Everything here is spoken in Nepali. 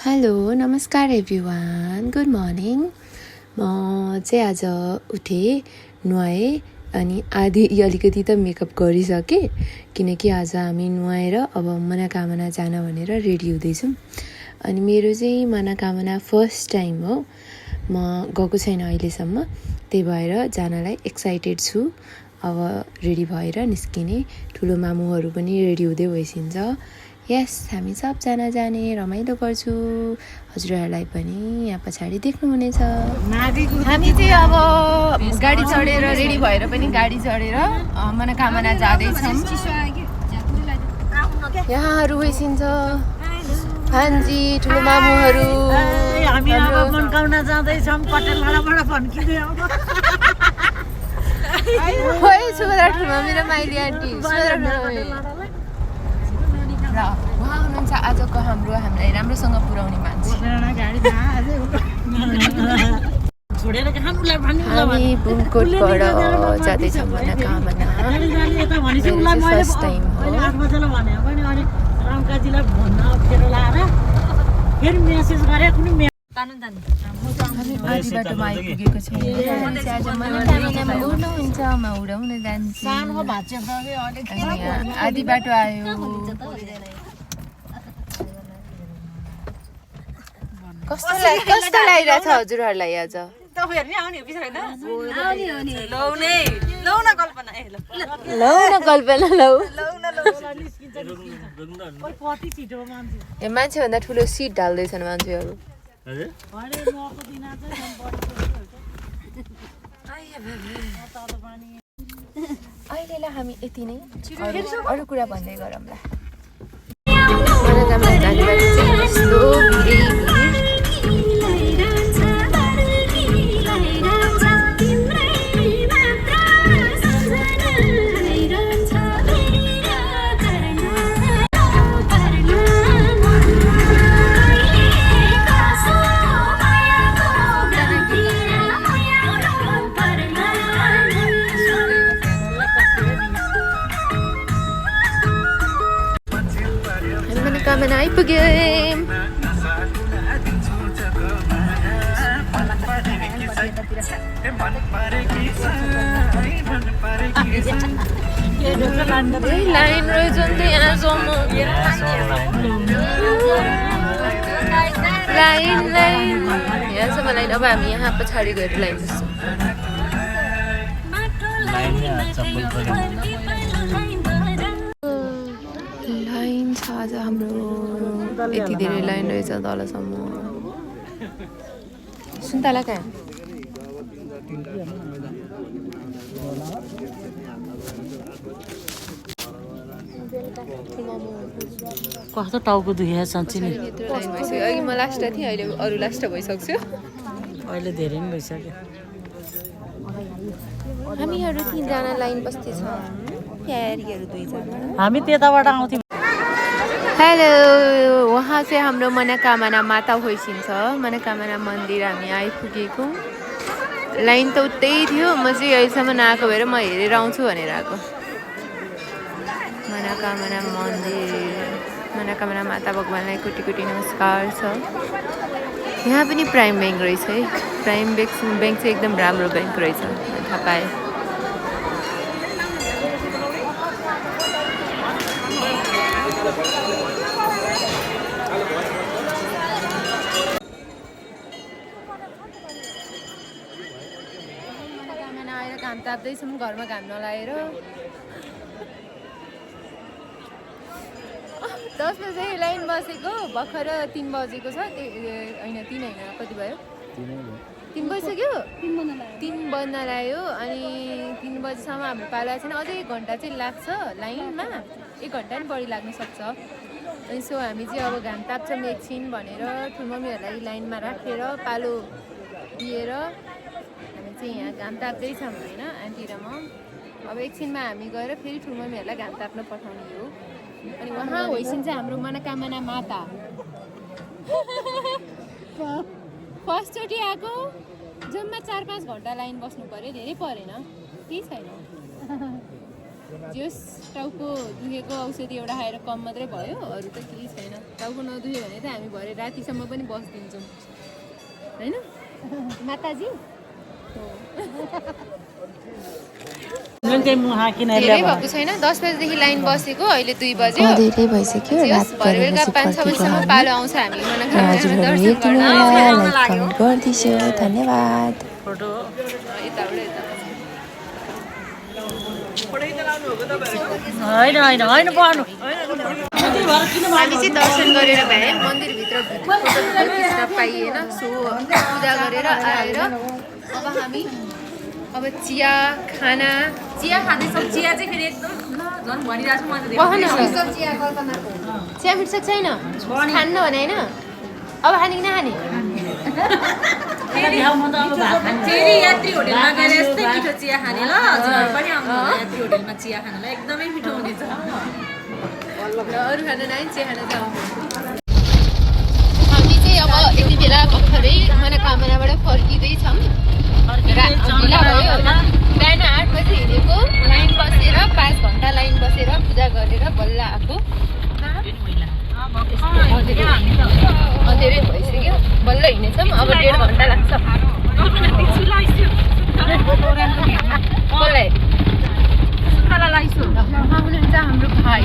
हेलो नमस्कार एभ्रिवान गुड मर्निङ म चाहिँ आज उठेँ नुहाएँ अनि आधी अलिकति त मेकअप गरिसकेँ किनकि आज हामी नुहाएर अब मनोकामना जान भनेर रेडी हुँदैछौँ। अनि मेरो चाहिँ मनोकामना फर्स्ट टाइम हो, म गएको छैन अहिलेसम्म, त्यही भएर जानलाई एक्साइटेड छु। अब रेडी भएर निस्किने, ठुलो मामुहरू पनि रेडी हुँदै भइसिन्छ। यस, हामी सबजना जाने, रमाइलो गर्छु। हजुरहरूलाई पनि यहाँ पछाडि देख्नुहुनेछ। हामी चाहिँ अब गाडी चढेर रेडी भएर पनि गाडी चढेर मनोकामना जाँदैछौँ। यहाँहरू भइसिन्छ भान्जी ठुलो मामुहरू। हामी अब मनोकामना जाँदैछौँ, पटेलडाँडाबाट फन्किँदै अब खोइ सुभद्रा ठुलो मामी र माइली आन्टी। सुभद्रा ठुलो मामी र उहाँ हुनुहुन्छ आजको हामीलाई राम्रोसँग पुर्याउने मान्छे। हामी बुमकोटबाट जाँदैछौँ मनोकामना। फर्स्ट टाइम हो। रामकाजीलाई भन्न अप्ठ्यारो लाएर फेरि मेसेज गरे कुनै हामी आधी बाटोमा आइपुगेको छैन। आज मनोकामनामा उड्नुहुन्छ, म उडाउन जान्छु। आधी बाटो आयो। कस्तो लागिरहेछ हजुरहरूलाई आज? लौ न कल्पना लौ। मान्छेभन्दा ठुलो सिट ढाल्दैछन् मान्छेहरू। अहिलेलाई हामी यति नै, अरू कुरा भन्दै गरौँला। मनोकामना जाने बाटो चाहिँ यस्तो भिड। मनोकामना आइपुग्यौँ। लाइन रहेछ नि त यहाँसम्म। लाइन यहाँसम्म लाइन। अब हामी यहाँ पछाडि गएर लाइन बस्छौँ। लाइन छ आज हाम्रो, यति धेरै लाइन रहेछ तलसम्म। सुन्तला कहाँ? कस्तो टाउको दुखेको साँच्ची नि। अघि म लास्ट थिएँ, अहिले अरू लास्ट भइसक्छु। अहिले धेरै पनि भइसक्यो। हामीहरू 3 जना लाइन बस्दैछौँ, प्यारीहरू 2 जना। हामी त्यताबाट आउँथ्यौँ। हेलो, उहाँ चाहिँ हाम्रो मनोकामना माता होइसिन्छ। मनोकामना मन्दिर हामी आइपुगेको। लाइन त उतै थियो, म चाहिँ अहिलेसम्म नआएको भएर म हेरेर आउँछु भनेर आएको। मनोकामना मन्दिर, मनोकामना माता भगवानलाई कोटी कोटी नमस्कार छ। यहाँ पनि प्राइम ब्याङ्क रहेछ है। प्राइम ब्याङ्क चाहिँ एकदम राम्रो ब्याङ्क रहेछ, थाहा पाएँ। मनोकामना आएर घाम ताप्दैछौँ, घरमा घाम नलाएर। 10 बजे लाइन बसेको, भर्खर 3 बजेको छ। होइन 3 होइन, कति भयो? 3 बजिसक्यो। 3 बज्न लाग्यो। अनि 3 बजीसम्म हाम्रो पाला छैन। अझै 1 घन्टा चाहिँ लाग्छ लाइनमा, 1 घन्टा पनि बढी लाग्न सक्छ। अनि सो हामी चाहिँ अब घाम ताप्छौँ एकछिन भनेर ठुलमम्मीहरूलाई लाइनमा राखेर पालो दिएर हामी चाहिँ यहाँ घाम ताप्दैछौँ होइन, आन्टी र म। अब एकछिनमा हामी गएर फेरि ठुलमम्मीहरूलाई घाम ताप्न पठाउने हो। अनि उहाँ होइसिन्छ हाम्रो मनोकामना माता। फर्स्टचोटि आएको, जम्मा 4-5 घन्टा लाइन बस्नु पऱ्यो, धेरै परेन, केही छैन। जस टाउको दुखेको औषधि एउटा खाएर कम मात्रै भयो अरू त केही छैन टाउको नदुख्यो भने त हामी भरे रातिसम्म पनि बस्दिन्छौँ हैन माताजी धेरै भएको छैन 10 बजेदेखि लाइन बसेको अहिले 2 बज्यो धेरै भइसक्यो रात परेर बेलुका 5-6 बजीसम्म पालो आउँछ हामी हजुरहरू हेरिदिनु होला लाइक कमेन्ट गरिदिन्छु धन्यवाद हामी चाहिँ दर्शन गरेर भए मन्दिरभित्र खिच्न पाइएन सो पूजा गरेर आएर अब हामी अब चिया खाँदैछौँ चिया चाहिँ फेरि एकदम झन् भनिरहेको छु चिया मिर्छ छैन खान्न भने होइन अब खाने कि नखाने फेरि यात्री होटलमा गएर यस्तै मिठो चिया खाने ल हजुरहरू पनि आउनु यात्री होटलमा चिया खानलाई एकदमै मिठो हुनेछ अरू खाना नआए चिया खाना चाहिँ हामी चाहिँ अब यति बेला भर्खरै मनोकामनाबाट फर्किँदैछौँ ढिला भयो बिहान 8 बजी हिँडेको लाइन बसेर 5 घन्टा लाइन बसेर पूजा गरेर बल्ल आएको धेरै भइसक्यो बल्ल हिँडेछौँ अब 1.5 घन्टा लाग्छ कसलाई? हाम्रो भाइ